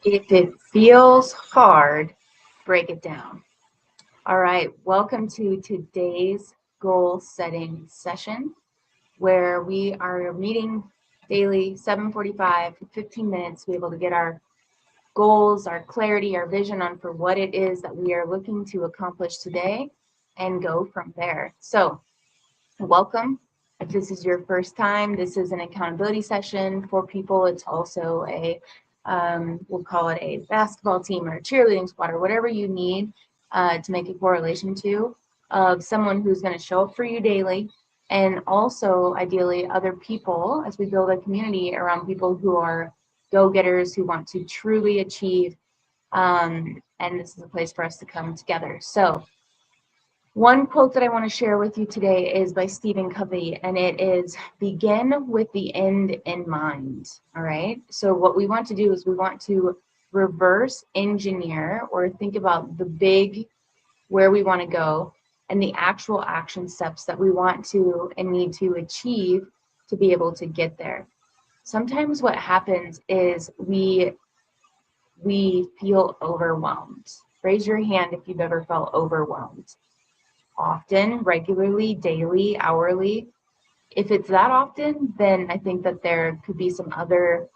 If it feels hard, break it down. All right, welcome to today's goal setting session where we are meeting daily 7:45 for 15 minutes to be able to get our goals, our clarity, our vision on for what it is that we are looking to accomplish today and go from there. So, welcome. If this is your first time, this is an accountability session for people. It's also we'll call it a basketball team or a cheerleading squad or whatever you need to make a correlation to of someone who's going to show up for you daily. And also, ideally, other people as we build a community around people who are go-getters who want to truly achieve. And this is a place for us to come together. So, one quote that I want to share with you today is by Stephen Covey, and it is begin with the end in mind. All right. So, what we want to do is we want to reverse engineer or think about the big where we want to go and the actual action steps that we want to and need to achieve to be able to get there. Sometimes what happens is we feel overwhelmed. Raise your hand if you've ever felt overwhelmed. Often, regularly, daily, hourly. If it's that often, then I think that there could be some other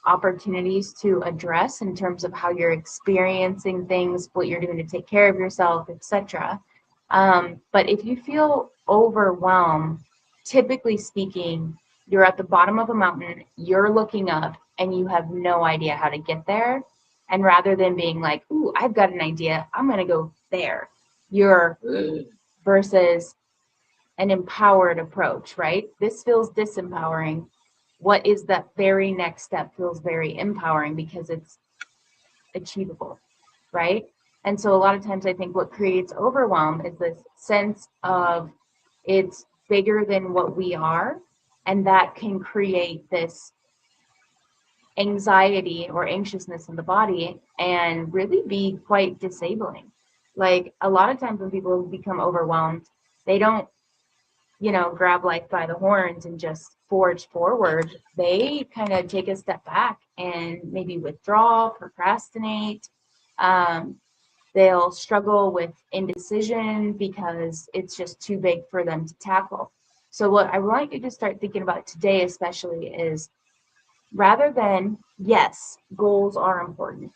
opportunities to address in terms of how you're experiencing things, what you're doing to take care of yourself, etc. But if you feel overwhelmed, typically speaking, you're at the bottom of a mountain, you're looking up, and you have no idea how to get there. And rather than being like, ooh, I've got an idea, I'm going to go there, you're versus an empowered approach, right? This feels disempowering. What is that very next step feels very empowering because it's achievable, right? And so a lot of times I think what creates overwhelm is this sense of it's bigger than what we are, and that can create this anxiety or anxiousness in the body and really be quite disabling. Like a lot of times when people become overwhelmed, they don't, grab life by the horns and just forge forward. They kind of take a step back and maybe withdraw, procrastinate. Um, they'll struggle with indecision because it's just too big for them to tackle. So what I want you to start thinking about today especially is rather than, yes, goals are important.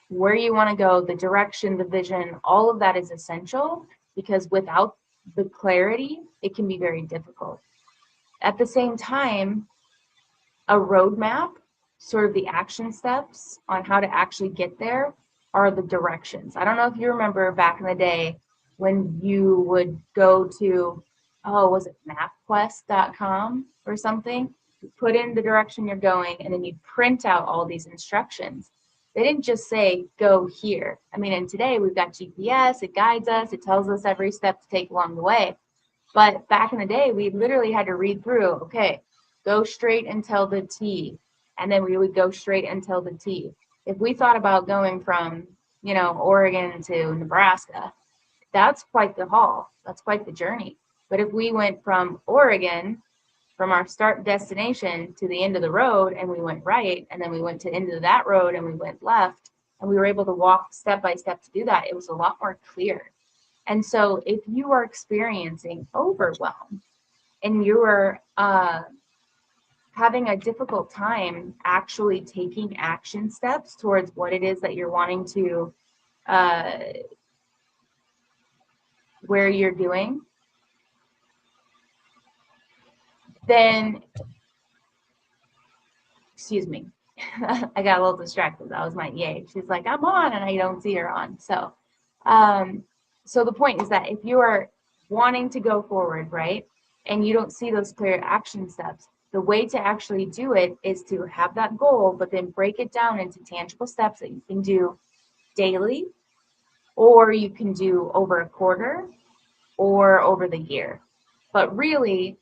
Where you want to go, the direction, the vision, all of that is essential because without the clarity, it can be very difficult. At the same time, a roadmap, sort of the action steps on how to actually get there, are the directions. I don't know if you remember back in the day when you would go to, oh, was it mapquest.com or something? You put in the direction you're going and then you print out all these instructions. They didn't just say, go here. I mean, and today we've got GPS, it guides us, it tells us every step to take along the way. But back in the day, we literally had to read through, okay, go straight until the T. And then we would go straight until the T. If we thought about going from, Oregon to Nebraska, that's quite the haul. That's quite the journey. But if we went from Oregon, from our start destination to the end of the road, and we went right, and then we went to the end of that road and we went left, and we were able to walk step by step to do that, it was a lot more clear. And so if you are experiencing overwhelm and you are having a difficult time actually taking action steps towards what it is that you're wanting to, uh, where you're doing, then, excuse me, I got a little distracted. That was my yay. She's like, I'm on, and I don't see her on. Um, so the point is that if you are wanting to go forward, right, and you don't see those clear action steps, the way to actually do it is to have that goal, but then break it down into tangible steps that you can do daily, or you can do over a quarter, or over the year. But really,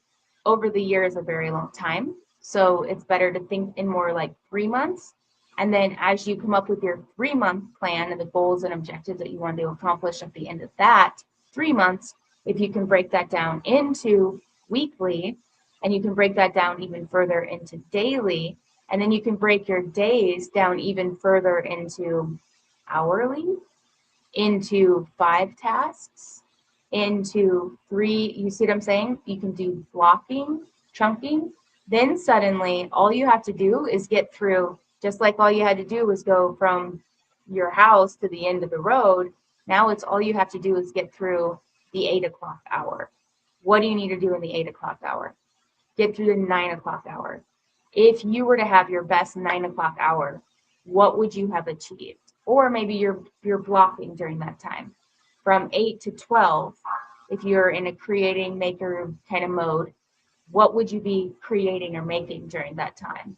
over the year is a very long time. So it's better to think in more like 3 months. And then as you come up with your 3-month plan and the goals and objectives that you want to accomplish at the end of that 3 months, if you can break that down into weekly, and you can break that down even further into daily, And then you can break your days down even further into hourly, into 5 tasks, into 3. You see what I'm saying? You can do blocking, chunking. Then suddenly all you have to do is get through, just like all you had to do was go from your house to the end of the road. Now it's all you have to do is get through the 8 o'clock hour. What do you need to do in the 8 o'clock hour? Get through the 9 o'clock hour. If you were to have your best 9 o'clock hour, what would you have achieved? Or maybe you're blocking during that time. From 8 to 12, if you're in a creating maker kind of mode, what would you be creating or making during that time?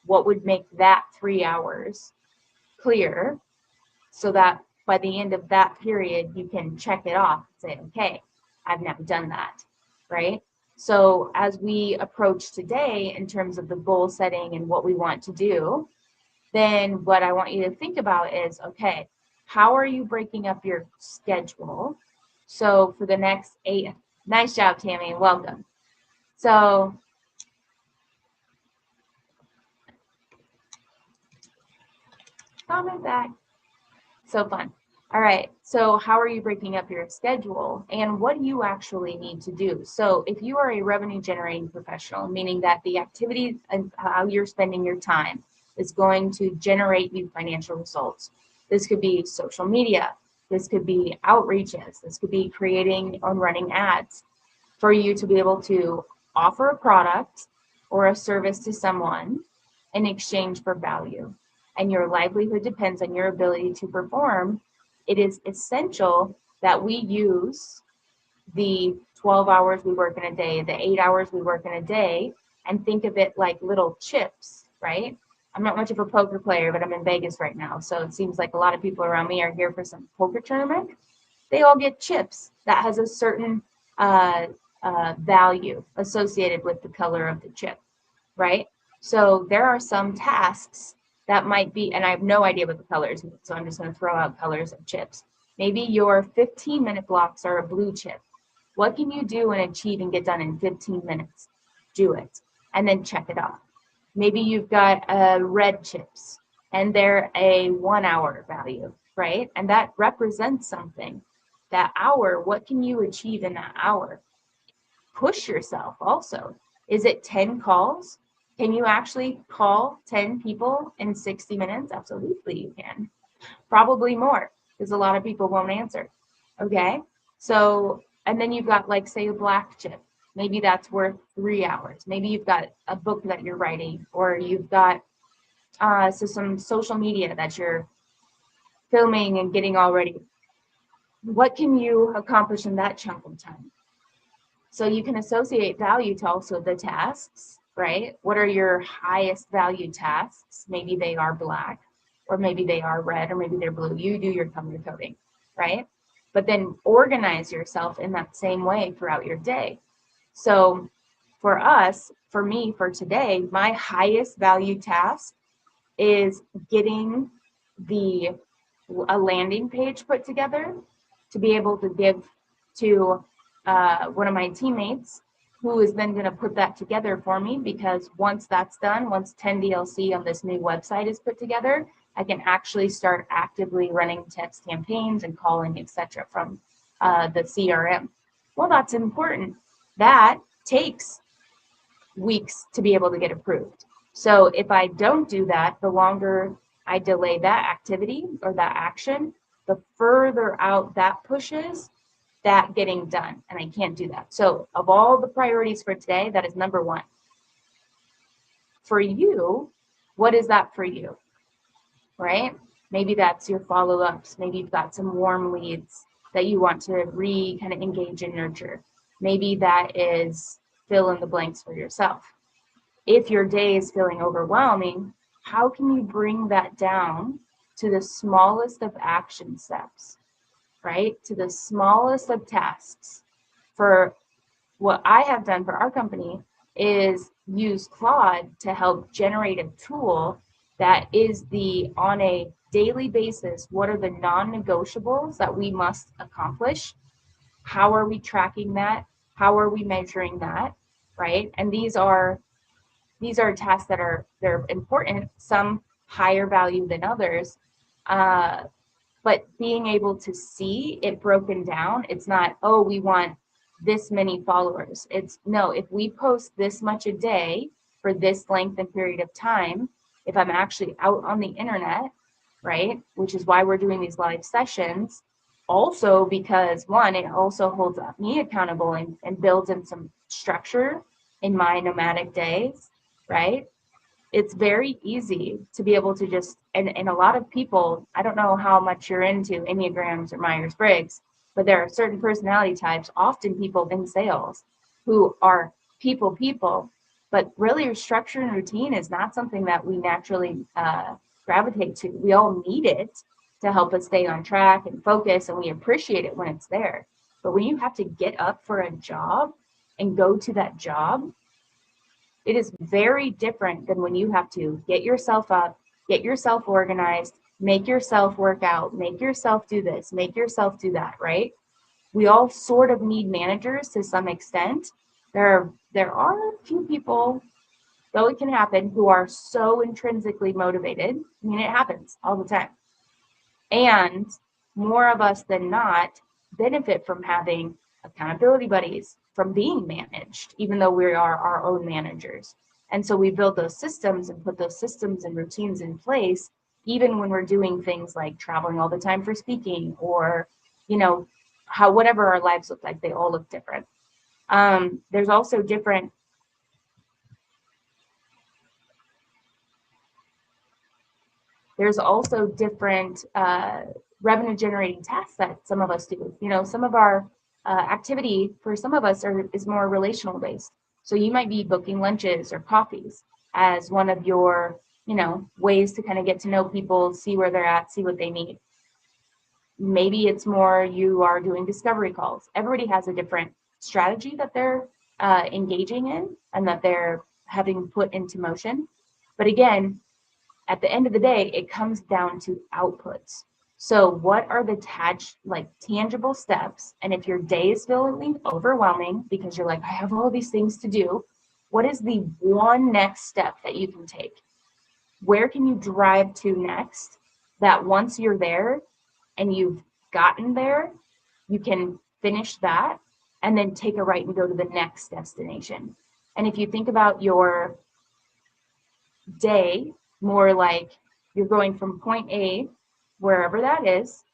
What would make that 3 hours clear so that by the end of that period, you can check it off and say, okay, I've now done that, right? So as we approach today in terms of the goal setting and what we want to do, then what I want you to think about is, okay, how are you breaking up your schedule? So for the next 8, nice job, Tammy, welcome. So comment back. So fun. All right. So how are you breaking up your schedule and what do you actually need to do? So if you are a revenue generating professional, meaning that the activities and how you're spending your time is going to generate you financial results. This could be social media. This could be outreaches. This could be creating or running ads for you to be able to offer a product or a service to someone in exchange for value. And your livelihood depends on your ability to perform. It is essential that we use the 12 hours we work in a day, the 8 hours we work in a day, and think of it like little chips, right? I'm not much of a poker player, but I'm in Vegas right now. So it seems like a lot of people around me are here for some poker tournament. They all get chips that has a certain value associated with the color of the chip, right? So there are some tasks that might be, and I have no idea what the colors, so I'm just going to throw out colors of chips. Maybe your 15-minute blocks are a blue chip. What can you do and achieve and get done in 15 minutes? Do it, and then check it off. Maybe you've got red chips, and they're a 1 hour value, right? And that represents something. That hour, what can you achieve in that hour? Push yourself also. Is it 10 calls? Can you actually call 10 people in 60 minutes? Absolutely, you can. Probably more, because a lot of people won't answer. Okay? So, and then you've got, like, say, a black chip. Maybe that's worth 3 hours. Maybe you've got a book that you're writing, or you've got so some social media that you're filming and getting all ready. What can you accomplish in that chunk of time? So you can associate value to also the tasks, right? What are your highest value tasks? Maybe they are black, or maybe they are red, or maybe they're blue. You do your color coding, right? But then organize yourself in that same way throughout your day. So for us, for me, for today, my highest value task is getting a landing page put together to be able to give to one of my teammates, who is then going to put that together for me, because once that's done, once 10DLC on this new website is put together, I can actually start actively running text campaigns and calling, etc. from the CRM. Well, that's important. That takes weeks to be able to get approved. So if I don't do that, the longer I delay that activity or that action, the further out that pushes that getting done, and I can't do that. So of all the priorities for today, that is number 1. For you, what is that for you, right? Maybe that's your follow-ups. Maybe you've got some warm leads that you want to kind of engage and nurture. Maybe that is fill in the blanks for yourself. If your day is feeling overwhelming, how can you bring that down to the smallest of action steps, right? To the smallest of tasks. For what I have done for our company is use Claude to help generate a tool that is on a daily basis, what are the non-negotiables that we must accomplish? How are we tracking that? How are we measuring that, right? And these are these are tasks that they're important, some higher value than others. Uh, but being able to see it broken down, it's not, oh, we want this many followers. It's no, if we post this much a day for this length and period of time, if I'm actually out on the internet, right, which is why we're doing these live sessions, also because one, it also holds me accountable and builds in some structure in my nomadic days, right? It's very easy to be able to just, and a lot of people, I don't know how much you're into Enneagrams or Myers-Briggs, but there are certain personality types, often people in sales, who are people, but really your structure and routine is not something that we naturally gravitate to. We all need it to help us stay on track and focus, and we appreciate it when it's there. But when you have to get up for a job and go to that job, it is very different than when you have to get yourself up, get yourself organized, make yourself work out, make yourself do this, make yourself do that, right? We all sort of need managers to some extent. There are a few people, though it can happen, who are so intrinsically motivated. I mean, it happens all the time. And more of us than not benefit from having accountability buddies, from being managed, even though we are our own managers. And so we build those systems and put those systems and routines in place, even when we're doing things like traveling all the time for speaking, or, you know, how whatever our lives look like, they all look different. There's also different revenue generating tasks that some of us do. You know, some of our activity for some of us is more relational based. So you might be booking lunches or coffees as one of your, ways to kind of get to know people, see where they're at, see what they need. Maybe it's more you are doing discovery calls. Everybody has a different strategy that they're engaging in and that they're having put into motion. But again, at the end of the day, it comes down to outputs. So what are the tangible steps? And if your day is feeling overwhelming because you're like, I have all these things to do, what is the one next step that you can take? Where can you drive to next that once you're there and you've gotten there, you can finish that and then take a right and go to the next destination? And if you think about your day more like you're going from point A, wherever that is,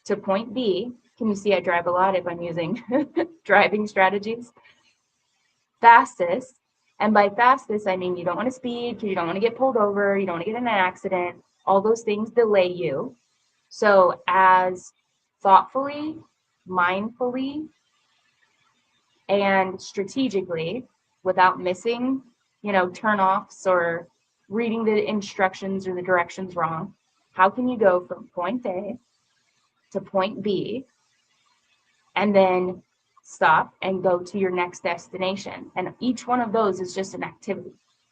to point B. Can you see I drive a lot if I'm using driving strategies? Fastest. And by fastest, I mean you don't want to speed because you don't want to get pulled over, you don't want to get in an accident. All those things delay you. So as thoughtfully, mindfully, and strategically, without missing, turn-offs or reading the instructions or the directions wrong, how can you go from point A to point B and then stop and go to your next destination? And each one of those is just an activity,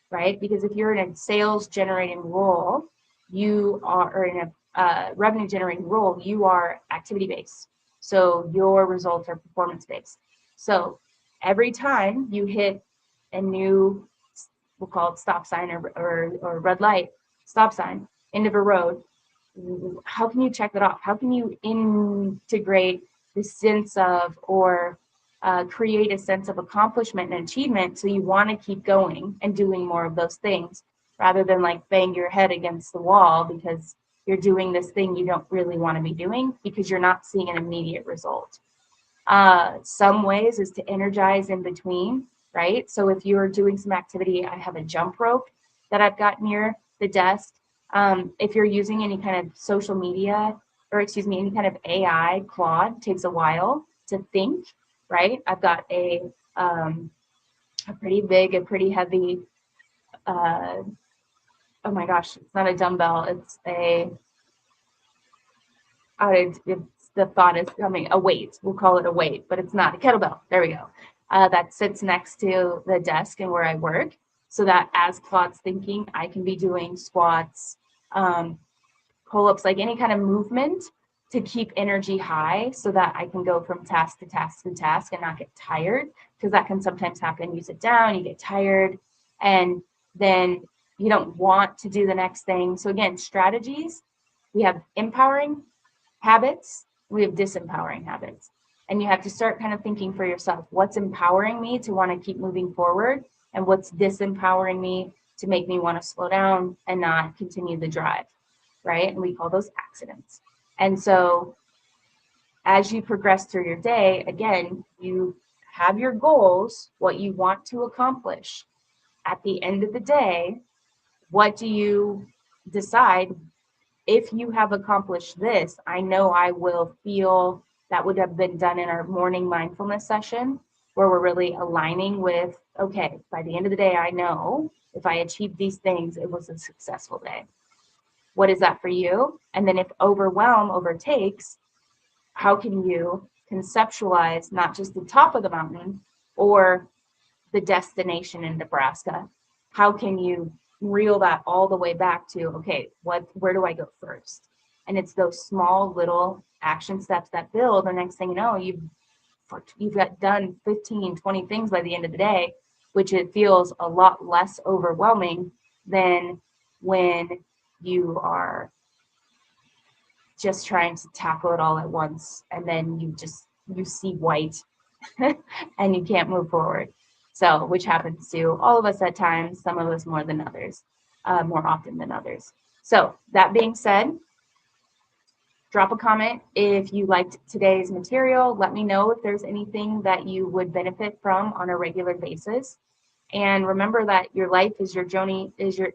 right? Because if you're in a sales generating role, or in a revenue generating role, you are activity based. So your results are performance based. So every time you hit a new, we'll call it stop sign or red light, stop sign, end of a road, how can you check that off? How can you integrate the sense of, or create a sense of accomplishment and achievement so you want to keep going and doing more of those things rather than like bang your head against the wall because you're doing this thing you don't really want to be doing because you're not seeing an immediate result. Some ways is to energize in between, right? So if you're doing some activity, I have a jump rope that I've got near the desk. If you're using any kind of social media, or excuse me, any kind of AI, Claude takes a while to think, right? I've got a pretty big, a pretty heavy, oh my gosh, it's not a dumbbell, it's the thought is coming, a weight, we'll call it a weight, but it's not a kettlebell, there we go. That sits next to the desk and where I work, so that as Claude's thinking, I can be doing squats, pull-ups, like any kind of movement to keep energy high so that I can go from task to task to task and not get tired, because that can sometimes happen. You sit down, you get tired, and then you don't want to do the next thing. So again, strategies, we have empowering habits, we have disempowering habits. And you have to start kind of thinking for yourself, what's empowering me to want to keep moving forward, and what's disempowering me to make me want to slow down and not continue the drive, right? And we call those accidents. And so as you progress through your day, again, you have your goals, what you want to accomplish. At the end of the day, what do you decide? If you have accomplished this, I know I will feel that would have been done in our morning mindfulness session, where we're really aligning with, okay, by the end of the day, I know if I achieved these things, it was a successful day. What is that for you? And then if overwhelm overtakes, how can you conceptualize not just the top of the mountain or the destination in Nebraska? How can you reel that all the way back to, okay, where do I go first? And it's those small little action steps that build. The next thing you know, you've got done 15, 20 things by the end of the day, which it feels a lot less overwhelming than when you are just trying to tackle it all at once, and then you see white and you can't move forward. So, which happens to all of us at times, some of us more than others, more often than others. So that being said, drop a comment if you liked today's material. Let me know if there's anything that you would benefit from on a regular basis. And remember that your life is your journey, your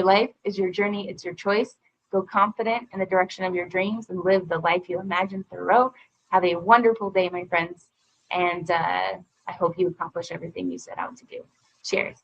life is your journey, it's your choice. Go confident in the direction of your dreams and live the life you imagine through. Have a wonderful day, my friends. And I hope you accomplish everything you set out to do. Cheers.